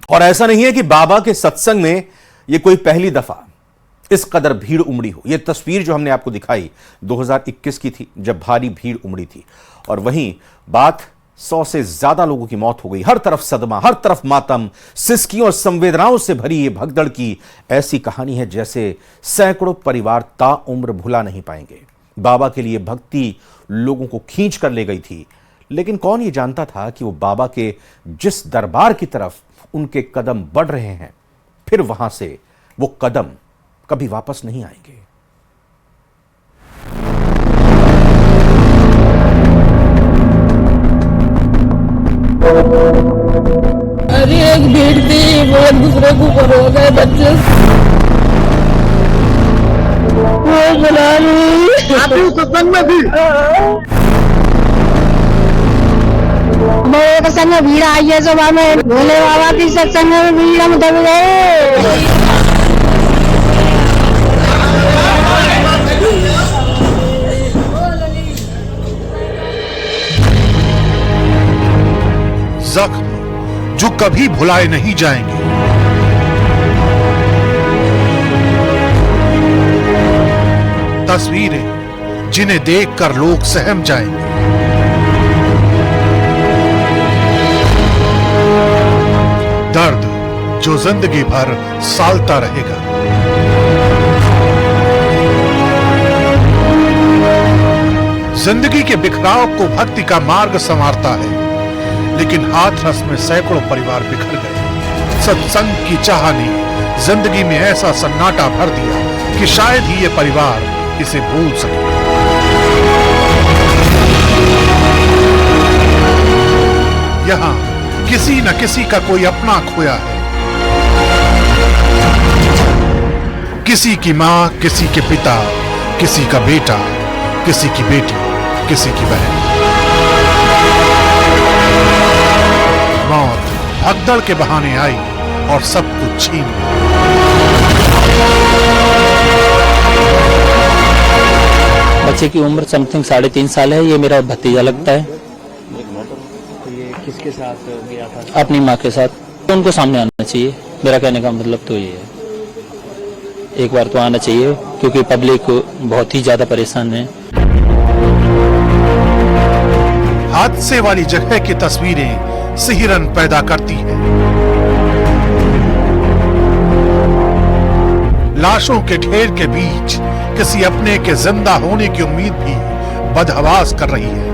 और ऐसा नहीं है कि बाबा के सत्संग में यह कोई पहली दफा इस कदर भीड़ उमड़ी हो। यह तस्वीर जो हमने आपको दिखाई 2021 की थी, जब भारी भीड़ उमड़ी थी, और वहीं बात 100 से ज्यादा लोगों की मौत हो गई। हर तरफ सदमा, हर तरफ मातम, सिसकियों और संवेदनाओं से भरी ये भगदड़ की ऐसी कहानी है जैसे सैकड़ों परिवार ताउम्र भुला नहीं पाएंगे। बाबा के लिए भक्ति लोगों को खींच कर ले गई थी, लेकिन कौन ये जानता था कि वो बाबा के जिस दरबार की तरफ उनके कदम बढ़ रहे हैं, फिर वहां से वो कदम कभी वापस नहीं आएंगे। अरे एक भीड़ थी, वो एक दूसरे को ऊपर हो गए बच्चे। वो बुला ली। आप भी सत्संग में थी? मेरे सत्संग में भीड़ आई है। सुबह में भोले बाबा की सत्संग में भीड़ हम दब गए। जख्म जो कभी भुलाए नहीं जाएंगे। तस्वीरें जिन्हें देखकर लोग सहम जाएंगे। दर्द जो जिंदगी भर सालता रहेगा। जिंदगी के बिखराव को भक्ति का मार्ग संवारता है, लेकिन हाथरस में सैकड़ों परिवार बिखर गए। सत्संग की चाह ने जिंदगी में ऐसा सन्नाटा भर दिया कि शायद ही ये परिवार इसे भूल सके। यहाँ किसी न किसी का कोई अपना खोया है। किसी की माँ, किसी के पिता, किसी का बेटा, किसी की बेटी, किसी की बहन। मौत भगदड़ के बहाने आई और सब कुछ छीन लिया। बच्चे की उम्र समथिंग 3.5 साल है। ये मेरा भतीजा लगता है। तो ये किसके साथ गया था? अपनी माँ के साथ। तो उनको सामने आना चाहिए। मेरा कहने का मतलब तो ये है, एक बार तो आना चाहिए, क्योंकि पब्लिक बहुत ही ज्यादा परेशान है। हादसे वाली जगह की तस्वीरें सिहरन पैदा करती है। लाशों के ढेर के बीच किसी अपने के जिंदा होने की उम्मीद भी बदहवास कर रही है।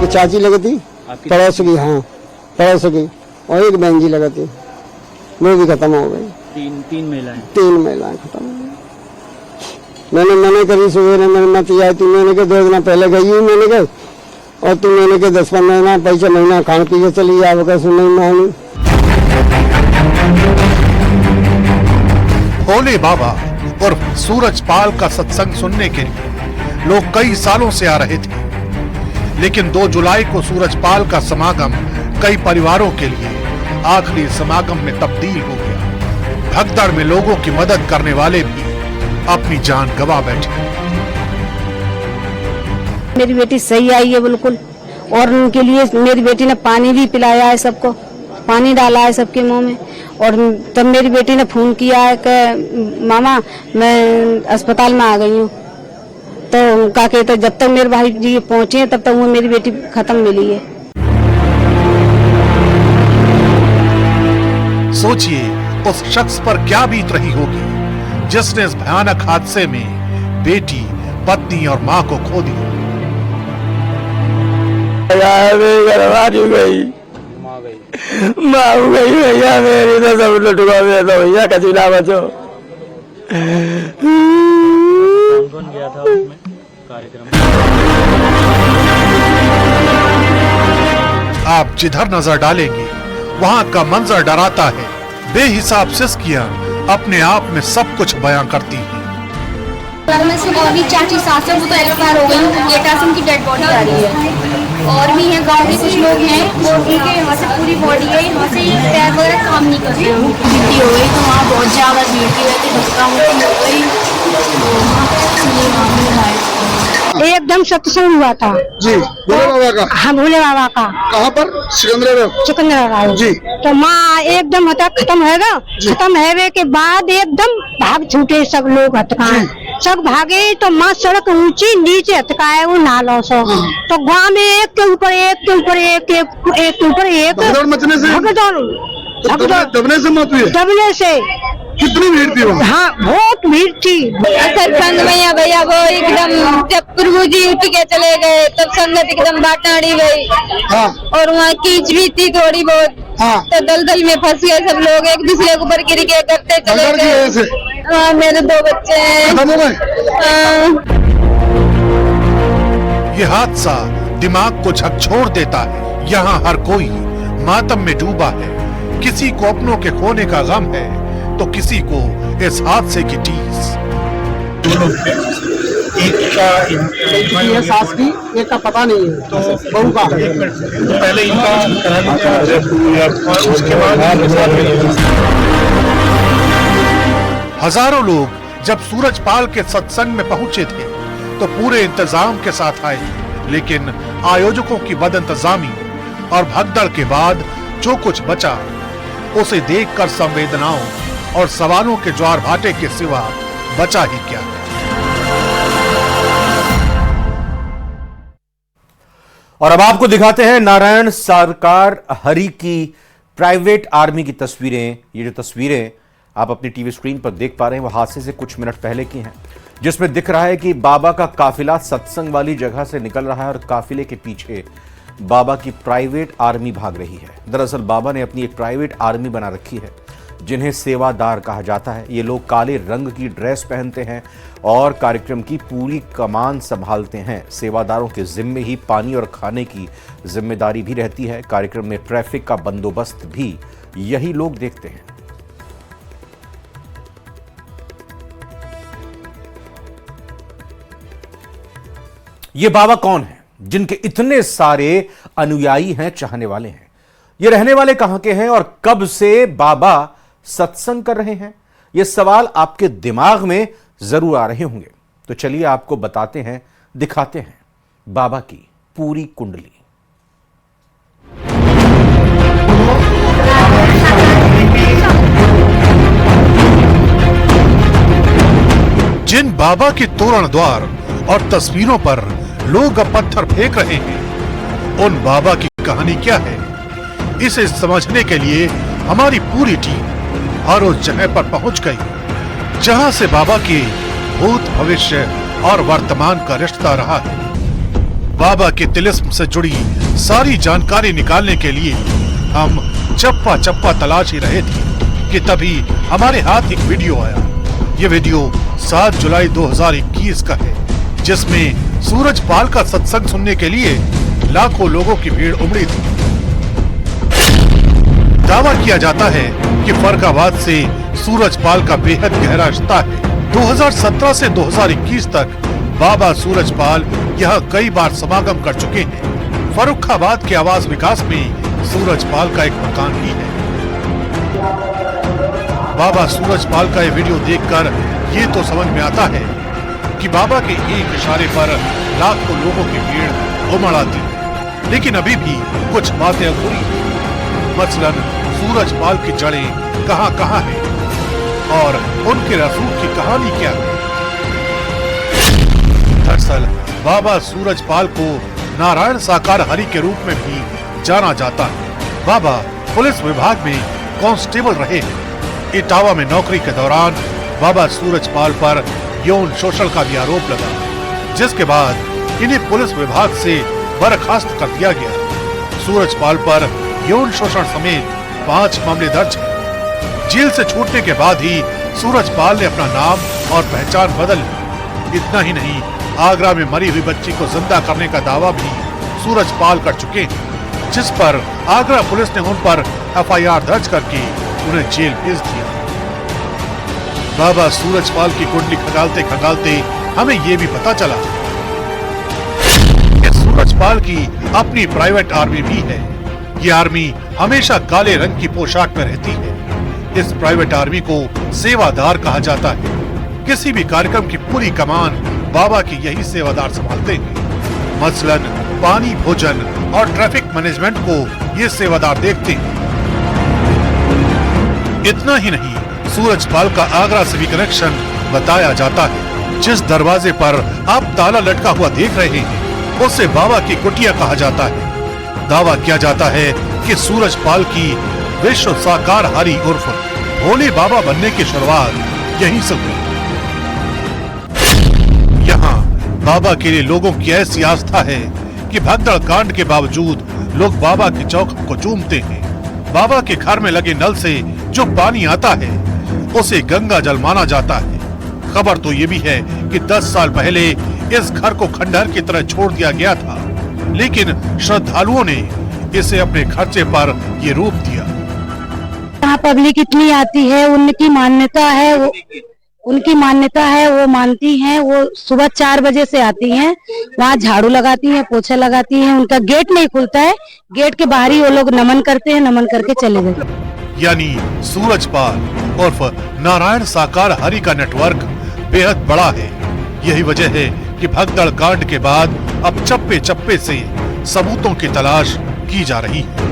चाची लगती पड़ोस की, हाँ पड़ोस की, और एक बहन जी लगती, वो भी खत्म हो गई। तीन महिलाएं खत्म हो गई। मैंने मना करी सुबह, मैंने मत आई। तू मैंने के 2 दिन पहले गई हुई, मैंने के, और तू मैंने के 10-15 पैसा महीना खाने पी के चली जाओ, कैसे नहीं मानी। भोले बाबा और सूरजपाल का सत्संग सुनने के लिए लोग कई सालों से आ रहे थे, लेकिन 2 जुलाई को सूरजपाल का समागम कई परिवारों के लिए आखिरी समागम में तब्दील हो गया। भगदड़ में लोगों की मदद करने वाले भी अपनी जान गंवा बैठे। मेरी बेटी सही आई है बिल्कुल, और उनके लिए मेरी बेटी ने पानी भी पिलाया है, सबको पानी डाला है सबके मुंह में। और तब मेरी बेटी ने फोन किया है कि मामा मैं अस्पताल में आ गई हूँ। तो क्या कहते, जब तक मेरे भाई जी पहुंचे तब तक वो मेरी बेटी खत्म मिली है। सोचिए उस शख्स पर क्या बीत रही होगी जिसने इस भयानक हादसे में बेटी, पत्नी और माँ को खो दिया। माँ गई भैया, मेरी तो सब लुटवा में तो भैया कचीला बचो। कौन गया था उसमें कार्यक्रम? आप जिधर नजर डालेंगे वहाँ का मंजर डराता है। बेहिसाब सिसकियां अपने आप में सब कुछ बयां करती हैं। में से और भी चाची सास है, वो तो एक्सपायर हो गई। बेटा से उनकी डेड बॉडी आ रही है। और भी हैं गांव के कुछ लोग हैं, वो उनके यहाँ से पूरी बॉडी है, यहाँ से पैर वगैरह काम नहीं कर रहे। गिट्टी हो गई तो वहाँ बहुत ज्यादा भीड़ की वजह से धक्का मुक्की हो गई। एकदम सत्संग हुआ था जी, भोले बाबा का। हाँ, भोले बाबा का। कहाँ पर? सिकंदराबाद जी। तो माँ एकदम हटा खत्म हैगा, खत्म हैवे के बाद एकदम भाग छूटे सब लोग हटकाए, सब भागे तो माँ सड़क ऊंची नीचे हटकाए वो नालों से। तो गाँव में एक के ऊपर एक के ऊपर एक के ऊपर एक भगदड़ मचने से दबने से मौत हुई है। दबने से कितनी भीड़ थी वहाँ? हाँ, बहुत भीड़ थी। सत्संग में भैया वो एकदम जब प्रभु जी उठ के चले गए तब संगत एकदम बाटाड़ी गई। हाँ। और वहाँ कीच भी थी थोड़ी बहुत। हाँ। तो दलदल में फंस गए सब लोग, एक दूसरे के ऊपर गिर के करते चले भगदड़ की वजह से? गए। हाँ, मेरे 2 बच्चे हैं। खत्म हो गए? हाँ। ये हादसा दिमाग को झकझोर देता है। यहाँ हर कोई मातम में डूबा है। किसी को अपनों के खोने का गम है तो किसी को इस हादसे की टीस। ये सास की, एक का पता नहीं है, तो बहू का पहले इनका उसके बाद हजारों लोग जब सूरजपाल के सत्संग में पहुंचे थे तो पूरे इंतजाम के साथ आए, लेकिन आयोजकों की बदइंतजामी और भगदड़ के बाद जो कुछ बचा उसे देखकर संवेदनाओं और सवालों के ज्वार भाटे के सिवा बचा ही क्या। और अब आपको दिखाते हैं नारायण सरकार हरि की प्राइवेट आर्मी की तस्वीरें। ये जो तस्वीरें आप अपनी टीवी स्क्रीन पर देख पा रहे हैं वो हादसे से कुछ मिनट पहले की हैं, जिसमें दिख रहा है कि बाबा का काफिला सत्संग वाली जगह से निकल रहा है और काफिले के पीछे बाबा की प्राइवेट आर्मी भाग रही है। दरअसल बाबा ने अपनी एक प्राइवेट आर्मी बना रखी है जिन्हें सेवादार कहा जाता है। ये लोग काले रंग की ड्रेस पहनते हैं और कार्यक्रम की पूरी कमान संभालते हैं। सेवादारों के जिम्मे ही पानी और खाने की जिम्मेदारी भी रहती है। कार्यक्रम में ट्रैफिक का बंदोबस्त भी यही लोग देखते हैं। ये बाबा कौन है जिनके इतने सारे अनुयायी हैं, चाहने वाले हैं? ये रहने वाले कहां के हैं और कब से बाबा सत्संग कर रहे हैं? ये सवाल आपके दिमाग में जरूर आ रहे होंगे। तो चलिए आपको बताते हैं, दिखाते हैं बाबा की पूरी कुंडली। जिन बाबा के तोरण द्वार और तस्वीरों पर लोग अब पत्थर फेंक रहे हैं, उन बाबा की कहानी क्या है, इसे समझने के लिए हमारी पूरी टीम हर उस जगह पर पहुंच गई जहां से बाबा के भूत, भविष्य और वर्तमान का रिश्ता रहा है। बाबा के तिलिस्म से जुड़ी सारी जानकारी निकालने के लिए हम चप्पा चप्पा तलाश ही रहे थे कि तभी हमारे हाथ एक वीडियो आया। ये वीडियो 7 जुलाई 2021 का है, जिसमें सूरजपाल का सत्संग सुनने के लिए लाखों लोगों की भीड़ उमड़ी थी। दावा किया जाता है कि फर्रुखाबाद से सूरजपाल का बेहद गहरा रिश्ता है। 2017 से 2021 तक बाबा सूरजपाल यहाँ कई बार समागम कर चुके हैं। फर्रुखाबाद के आवास विकास में सूरजपाल का एक मकान भी है। बाबा सूरजपाल का ये वीडियो देखकर ये तो समझ में आता है कि बाबा के एक इशारे पर लाखों लोगों की भीड़ उमड़ आती है, लेकिन अभी भी कुछ बातें अधूरी हैं। मसलन सूरजपाल की जड़ें कहां हैं और उनके रसूल की कहानी क्या है। दरअसल बाबा सूरजपाल को नारायण साकार हरि के रूप में भी जाना जाता है। बाबा पुलिस विभाग में कांस्टेबल रहे हैं। इटावा में नौकरी के दौरान बाबा सूरजपाल पर यौन शोषण का भी आरोप लगा, जिसके बाद इन्हें पुलिस विभाग से बर्खास्त कर दिया गया। सूरजपाल पर यौन शोषण समेत 5 मामले दर्ज हैं। जेल से छूटने के बाद ही सूरजपाल ने अपना नाम और पहचान बदल ली। इतना ही नहीं, आगरा में मरी हुई बच्ची को जिंदा करने का दावा भी सूरजपाल कर चुके हैं, जिस पर आगरा पुलिस ने उन पर FIR दर्ज करके उन्हें जेल भेज दिया। बाबा सूरजपाल की कुंडली खंगालते खंगालते हमें ये भी पता चला कि सूरजपाल की अपनी प्राइवेट आर्मी भी है। ये आर्मी हमेशा काले रंग की पोशाक में रहती है। इस प्राइवेट आर्मी को सेवादार कहा जाता है। किसी भी कार्यक्रम की पूरी कमान बाबा के यही सेवादार संभालते हैं। मसलन पानी, भोजन और ट्रैफिक मैनेजमेंट को ये सेवादार देखते हैं। इतना ही नहीं, सूरजपाल का आगरा से भी कनेक्शन बताया जाता है। जिस दरवाजे पर आप ताला लटका हुआ देख रहे हैं, उसे बाबा की कुटिया कहा जाता है। दावा किया जाता है कि सूरजपाल की विश्व साकारहारी उर्फ भोले बाबा बनने की शुरुआत यहीं से हुई। यहाँ बाबा के लिए लोगों की ऐसी आस्था है कि भगदड़ कांड के बावजूद लोग बाबा की चौक को चूमते हैं। बाबा के घर में लगे नल से जो पानी आता है उसे गंगा जल माना जाता है। खबर तो ये भी है कि 10 साल पहले इस घर को खंडहर की तरह छोड़ दिया गया था, लेकिन श्रद्धालुओं ने इसे अपने खर्चे पर ये रूप दिया। यहाँ पब्लिक इतनी आती है, उनकी मान्यता है, वो मानती हैं। वो सुबह 4 बजे से आती हैं, वहाँ झाड़ू लगाती हैं, पोछा लगाती हैं। उनका गेट नहीं खुलता है, गेट के बाहर ही वो लोग नमन करते हैं, नमन करके चले गए। यानी सूरजपाल उर्फ नारायण साकारहारी का नेटवर्क बेहद बड़ा है। यही वजह है कि भगदड़ कांड के बाद अब चप्पे चप्पे से सबूतों की तलाश की जा रही है।